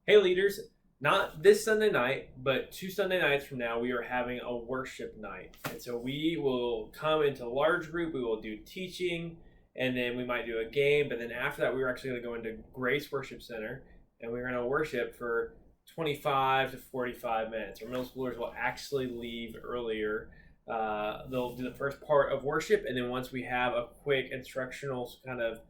Hey leaders, not this Sunday night, but 2 Sunday nights from now, we are having a worship night. And so we will come into a large group, we will do teaching, and then we might do a game. But then after that, we're actually going to go into Grace Worship Center and we're going to worship for 25 to 45 minutes. Our middle schoolers will actually leave earlier. They'll do the first part of worship, and then once we have a quick instructional kind of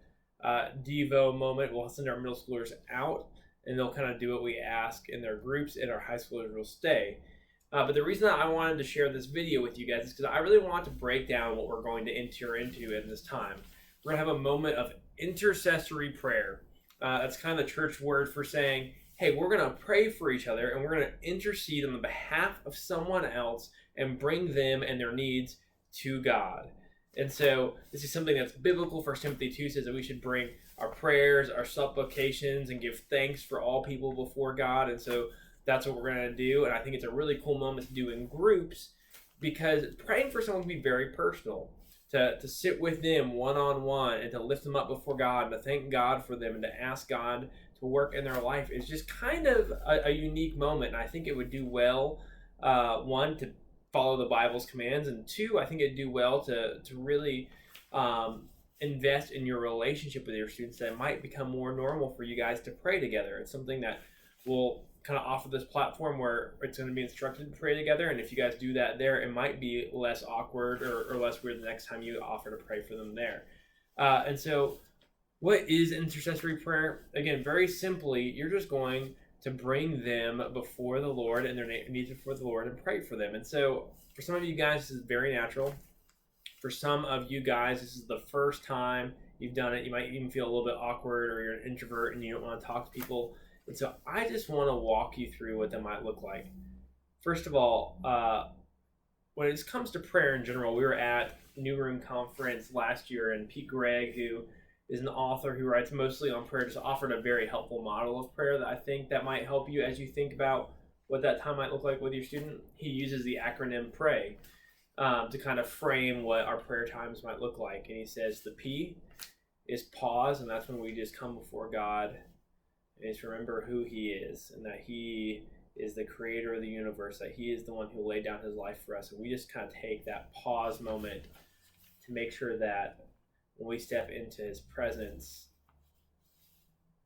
Devo moment, we'll send our middle schoolers out and they'll kind of do what we ask in their groups, and our high schoolers will stay. But the reason that I wanted to share this video with you guys is because I really want to break down what we're going to enter into in this time. We're going to have a moment of intercessory prayer. That's kind of the church word for saying, hey, we're going to pray for each other and we're going to intercede on the behalf of someone else and bring them and their needs to God. And so this is something that's biblical. 1 Timothy 2 says that we should bring our prayers, our supplications, and give thanks for all people before God. And so that's what we're going to do. And I think it's a really cool moment to do in groups because praying for someone can be very personal. To sit with them one-on-one and to lift them up before God and to thank God for them and to ask God to work in their life is just kind of a unique moment. And I think it would do well, one, to follow the Bible's commands, and two, I think it'd do well to really invest in your relationship with your students, that it might become more normal for you guys to pray together. It's something that will kind of offer this platform where it's going to be instructed to pray together, and if you guys do that there, it might be less awkward or less weird the next time you offer to pray for them there. And so what is intercessory prayer? Again, very simply, you're just going to bring them before the Lord and their needs before the Lord and pray for them. And so for some of you guys, this is very natural. For some of you guys, this is the first time you've done it. You might even feel a little bit awkward, or you're an introvert and you don't want to talk to people. And so I just want to walk you through what that might look like. First of all, when it comes to prayer in general, we were at New Room Conference last year, and Pete Gregg, who is an author who writes mostly on prayer, just offered a very helpful model of prayer that I think that might help you as you think about what that time might look like with your student. He uses the acronym PRAY to kind of frame what our prayer times might look like. And he says the P is pause, and that's when we just come before God and just remember who he is and that he is the creator of the universe, that he is the one who laid down his life for us. And we just kind of take that pause moment to make sure that when we step into his presence,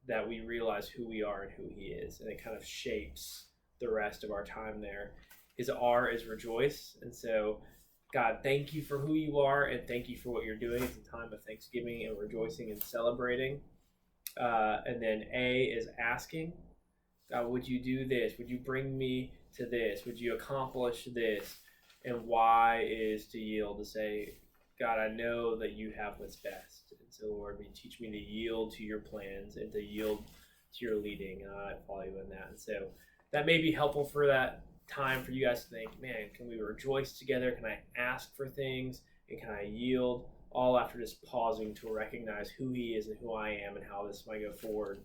that we realize who we are and who he is, and it kind of shapes the rest of our time there. His R is rejoice, and so God, thank you for who you are, and thank you for what you're doing. It's a time of thanksgiving and rejoicing and celebrating. And then A is asking. God, would you do this? Would you bring me to this? Would you accomplish this? And Y is to yield, to say, God, I know that you have what's best. And so, Lord, teach me to yield to your plans and to yield to your leading. And I follow you in that. And so that may be helpful for that time for you guys to think, man, can we rejoice together? Can I ask for things? And can I yield? All after just pausing to recognize who he is and who I am and how this might go forward.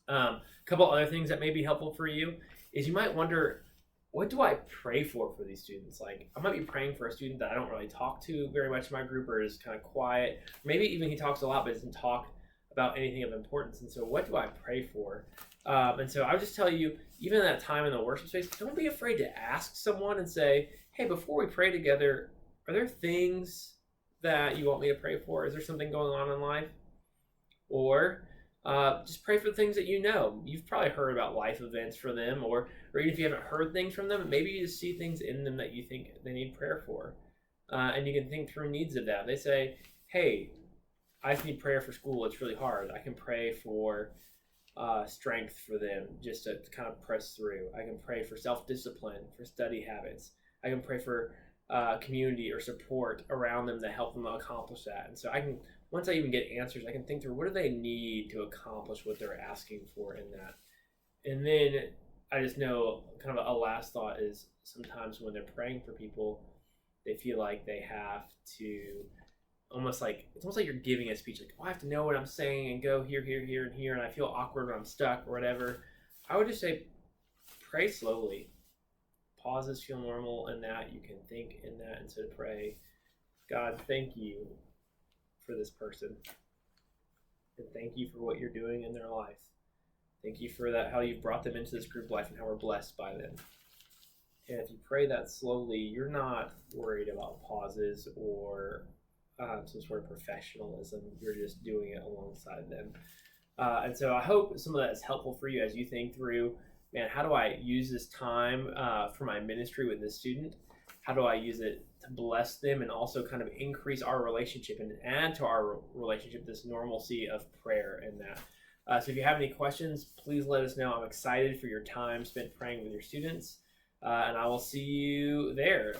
A couple other things that may be helpful for you is you might wonder, what do I pray for these students? Like, I might be praying for a student that I don't really talk to very much in my group, or is kind of quiet. Maybe even he talks a lot but doesn't talk about anything of importance. And so what do I pray for? And so I would just tell you, even in that time in the worship space, don't be afraid to ask someone and say, hey, before we pray together, are there things that you want me to pray for? Is there something going on in life? Or just pray for the things that you know. You've probably heard about life events for them, or even if you haven't heard things from them, maybe you just see things in them that you think they need prayer for. And you can think through needs of that. They say, hey, I just need prayer for school. It's really hard. I can pray for strength for them just to kind of press through. I can pray for self-discipline, for study habits. I can pray for community or support around them to help them accomplish that. And so I can, once I even get answers, I can think through what do they need to accomplish what they're asking for in that. And then I just know kind of a last thought is sometimes when they're praying for people, they feel like they have to almost like, it's almost like you're giving a speech, like, oh, I have to know what I'm saying and go here, here, here, and here, and I feel awkward when I'm stuck or whatever. I would just say, pray slowly. Pauses feel normal in that. You can think in that and so pray, God, thank you for this person. And thank you for what you're doing in their life. Thank you for that, how you've brought them into this group life and how we're blessed by them. And if you pray that slowly, you're not worried about pauses or some sort of professionalism. You're just doing it alongside them. And so I hope some of that is helpful for you as you think through, man, how do I use this time for my ministry with this student? How do I use it to bless them and also kind of increase our relationship and add to our relationship this normalcy of prayer and that. So if you have any questions, please let us know. I'm excited for your time spent praying with your students, and I will see you there.